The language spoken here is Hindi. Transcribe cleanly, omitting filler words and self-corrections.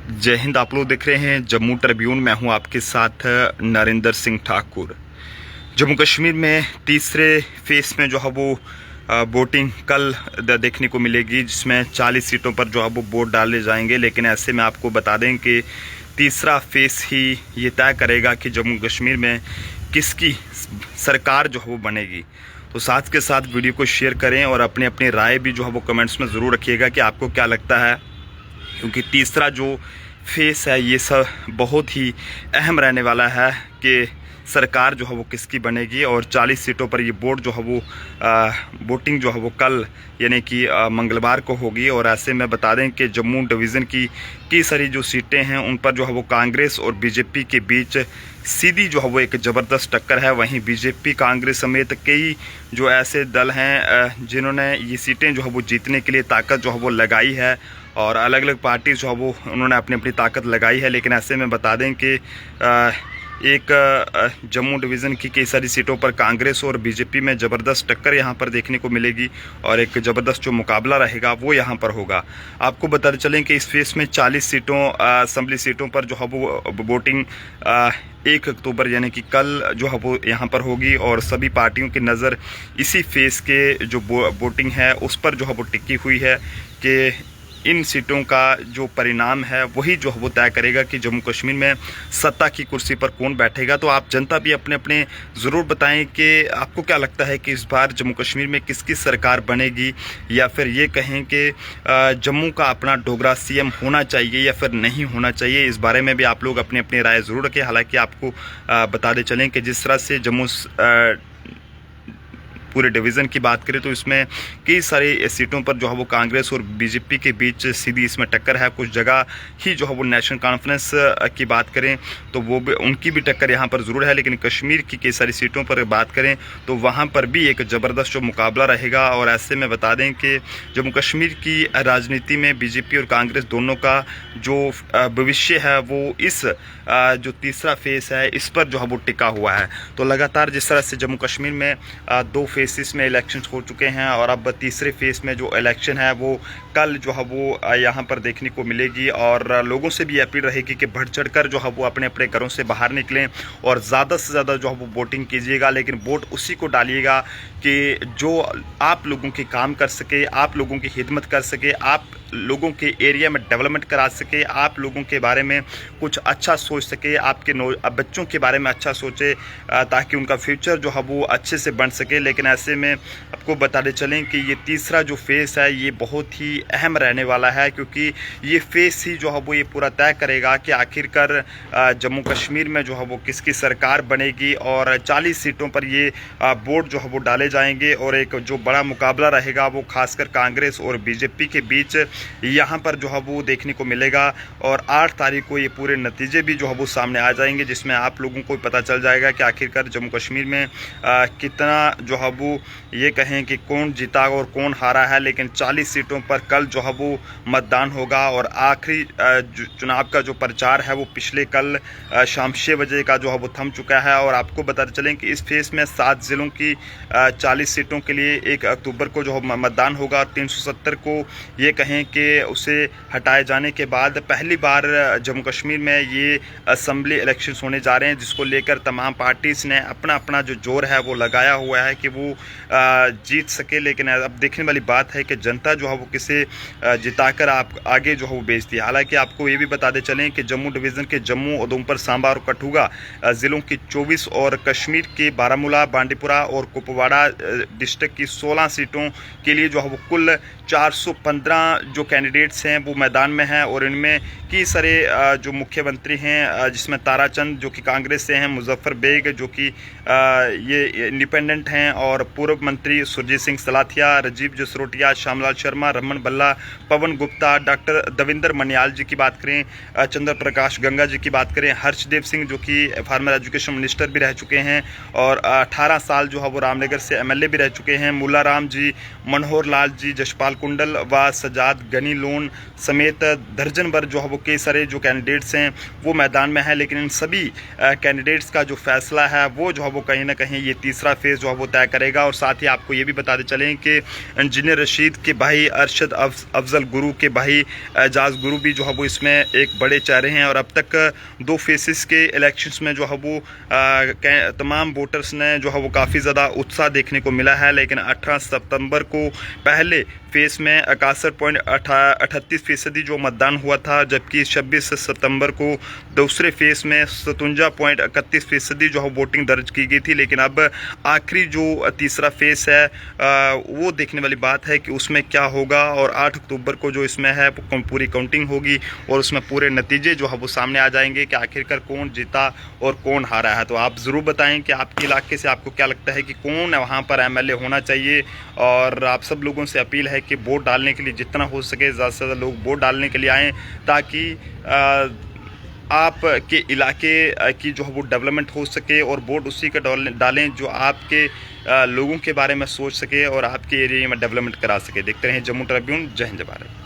जय हिंद। आप लोग देख रहे हैं जम्मू ट्रिब्यून। मैं हूं आपके साथ नरेंद्र सिंह ठाकुर। जम्मू कश्मीर में तीसरे फेस में जो है वो वोटिंग कल देखने को मिलेगी, जिसमें 40 सीटों पर जो है वो वोट डाले जाएंगे। लेकिन ऐसे में आपको बता दें कि तीसरा फेस ही ये तय करेगा कि जम्मू कश्मीर में किसकी सरकार जो है वो बनेगी। तो साथ के साथ वीडियो को शेयर करें और अपनी अपनी राय भी जो है वो कमेंट्स में ज़रूर रखिएगा कि आपको क्या लगता है, क्योंकि तीसरा जो फेस है ये सब बहुत ही अहम रहने वाला है कि सरकार जो है वो किसकी बनेगी। और 40 सीटों पर ये वोट जो है वो वोटिंग जो है वो कल यानी कि मंगलवार को होगी। और ऐसे में बता दें कि जम्मू डिवीज़न की कई सारी जो सीटें हैं उन पर जो है वो कांग्रेस और बीजेपी के बीच सीधी जो है वो एक ज़बरदस्त टक्कर है। वहीं बीजेपी कांग्रेस समेत कई जो ऐसे दल हैं जिन्होंने ये सीटें जो है वो जीतने के लिए ताकत जो है वो लगाई है, और अलग अलग पार्टी जो है वो उन्होंने अपनी अपनी ताकत लगाई है। लेकिन ऐसे में बता दें कि एक जम्मू डिवीज़न की कई सारी सीटों पर कांग्रेस और बीजेपी में ज़बरदस्त टक्कर यहां पर देखने को मिलेगी, और एक ज़बरदस्त जो मुकाबला रहेगा वो यहां पर होगा। आपको बताते चलें कि इस फेस में 40 सीटों असम्बली सीटों पर जो है वो वोटिंग 1 अक्टूबर यानी कि कल जो है वो यहाँ पर होगी। और सभी पार्टियों की नज़र इसी फेस के जो वोटिंग है उस पर जो है वो टिकी हुई है कि इन सीटों का जो परिणाम है वही जो है वो तय करेगा कि जम्मू कश्मीर में सत्ता की कुर्सी पर कौन बैठेगा। तो आप जनता भी अपने अपने ज़रूर बताएं कि आपको क्या लगता है कि इस बार जम्मू कश्मीर में किसकी सरकार बनेगी, या फिर ये कहें कि जम्मू का अपना डोगरा सीएम होना चाहिए या फिर नहीं होना चाहिए। इस बारे में भी आप लोग अपनी अपनी राय ज़रूर रखें। हालांकि आपको बताते चलें कि जिस तरह से जम्मू पूरे डिवीज़न की बात करें तो इसमें कई सारी सीटों पर जो है वो कांग्रेस और बीजेपी के बीच सीधी इसमें टक्कर है। कुछ जगह ही जो है वो नेशनल कॉन्फ्रेंस की बात करें तो वो भी उनकी भी टक्कर यहाँ पर ज़रूर है। लेकिन कश्मीर की कई सारी सीटों पर बात करें तो वहाँ पर भी एक ज़बरदस्त जो मुकाबला रहेगा। और ऐसे में बता दें कि जम्मू कश्मीर की राजनीति में बीजेपी और कांग्रेस दोनों का जो भविष्य है वो इस जो तीसरा फेस है इस पर जो है वो टिका हुआ है। तो लगातार जिस तरह से जम्मू कश्मीर में 2 फेसेस में इलेक्शन हो चुके हैं, और अब तीसरे फेस में जो इलेक्शन है वो कल जो है वो यहाँ पर देखने को मिलेगी। और लोगों से भी अपील रहेगी कि बढ़ चढ़ कर जो है वो अपने अपने घरों से बाहर निकलें और ज़्यादा से ज़्यादा जो है वो वोटिंग कीजिएगा। लेकिन वोट उसी को डालिएगा कि जो आप लोगों के काम कर सके, आप लोगों की खिदमत कर सके, आप लोगों के एरिया में डेवलपमेंट करा सके, आप लोगों के बारे में कुछ अच्छा सोच सके, आपके बच्चों के बारे में अच्छा सोचे, ताकि उनका फ्यूचर जो है वो अच्छे से बन सके। लेकिन ऐसे में आपको बताते चलें कि ये तीसरा जो फेस है ये बहुत ही अहम रहने वाला है, क्योंकि ये फेस ही जो है वो ये पूरा तय करेगा कि आखिरकार जम्मू कश्मीर में जो है वो किसकी सरकार बनेगी। और 40 सीटों पर ये वोट जो है वो डाले जाएंगे, और एक जो बड़ा मुकाबला रहेगा वो खासकर कांग्रेस और बीजेपी के बीच यहाँ पर जो है वो देखने को मिलेगा। और 8 तारीख को ये पूरे नतीजे भी जो है वो सामने आ जाएंगे, जिसमें आप लोगों को पता चल जाएगा कि आखिरकार जम्मू कश्मीर में कितना जो है वो ये कहें कि कौन जीता और कौन हारा है। लेकिन 40 सीटों पर कल जो है वो मतदान होगा। और आखिरी चुनाव का जो प्रचार है वो पिछले कल शाम 6 बजे का जो है वो थम चुका है। और आपको बताते चलें कि इस फेस में 7 ज़िलों की 40 सीटों के लिए 1 अक्टूबर को जो है मतदान होगा। 370 को ये कहें कि उसे हटाए जाने के बाद पहली बार जम्मू कश्मीर में ये असम्बली इलेक्शंस होने जा रहे हैं, जिसको लेकर तमाम पार्टीज़ ने अपना अपना जो जोर है वो लगाया हुआ है कि वो जीत सके। लेकिन अब देखने वाली बात है कि जनता जो है वो किसे जिताकर आप आगे जो है वो भेजती है। हालांकि आपको ये भी बताते चलें कि जम्मू डिवीज़न के जम्मू, उधमपुर, सांबा और कठुआ ज़िलों की 24 और कश्मीर के बारामूला, बांडीपुरा और कुपवाड़ा डिस्ट्रिक्ट की 16 सीटों के लिए जो है वो कुल 415 जो कैंडिडेट्स हैं वो मैदान में हैं। और इनमें कई सारे जो मुख्यमंत्री हैं, जिसमें ताराचंद जो कि कांग्रेस से हैं, मुजफ्फर बेग जो कि ये इंडिपेंडेंट हैं, और पूर्व मंत्री सुरजीत सिंह सलाथिया, राजीव जसरोटिया, श्यामलाल शर्मा, रमन भल्ला, पवन गुप्ता, डॉक्टर देवेंद्र मनियाल जी की बात करें, चंद्र प्रकाश गंगा जी की बात करें, हर्षदेव सिंह जो कि फार्मर एजुकेशन मिनिस्टर भी रह चुके हैं, और 18 साल जो है वो रामनगर से MLA भी रह चुके हैं, मुल्ला राम जी, मनोहर लाल जी, जशपाल कुंडल व सजाद गनी लोन समेत दर्जन भर जो है वो कई सारे जो कैंडिडेट्स हैं वो मैदान में हैं, लेकिन इन सभी कैंडिडेट्स का जो फैसला है वो जो है वो कहीं ना कहीं ये तीसरा फेज़ जो है वो तय करेगा। और साथ ही आपको ये भी बताते चलें कि इंजीनियर रशीद के भाई अरशद अफजल गुरु के भाई एजाज गुरु भी जो है वो इसमें एक बड़े चेहरे हैं। और अब तक 2 फेसेस के इलेक्शंस में जो है वो तमाम वोटर्स ने जो है वो काफ़ी ज़्यादा उत्साह देखने को मिला है, लेकिन 18 सितंबर को पहले फेस में 61.38% जो मतदान हुआ था, जबकि 26 सितंबर को दूसरे फेस में 57.31% जो है वोटिंग दर्ज की गई थी। लेकिन अब आखिरी जो तीसरा फेस है वो देखने वाली बात है कि उसमें क्या होगा। और 8 अक्टूबर को जो इसमें है पूरी काउंटिंग होगी और उसमें पूरे नतीजे जो है वो सामने आ जाएंगे कि आखिरकार कौन जीता और कौन हारा है। तो आप ज़रूर बताएं कि आपके इलाके से आपको क्या लगता है कि कौन वहाँ पर एमएलए होना चाहिए। और आप सब लोगों से अपील है कि वोट डालने के लिए जितना हो सके ज़्यादा से ज़्यादा लोग वोट डालने के लिए आएँ, ताकि आपके इलाके की जो है वो डेवलपमेंट हो सके और वोट उसी का डालें जो आपके लोगों के बारे में सोच सके और आपके एरिया में डेवलपमेंट करा सके। देखते रहें जम्मू ट्रिब्यून। जय हिंद भारत।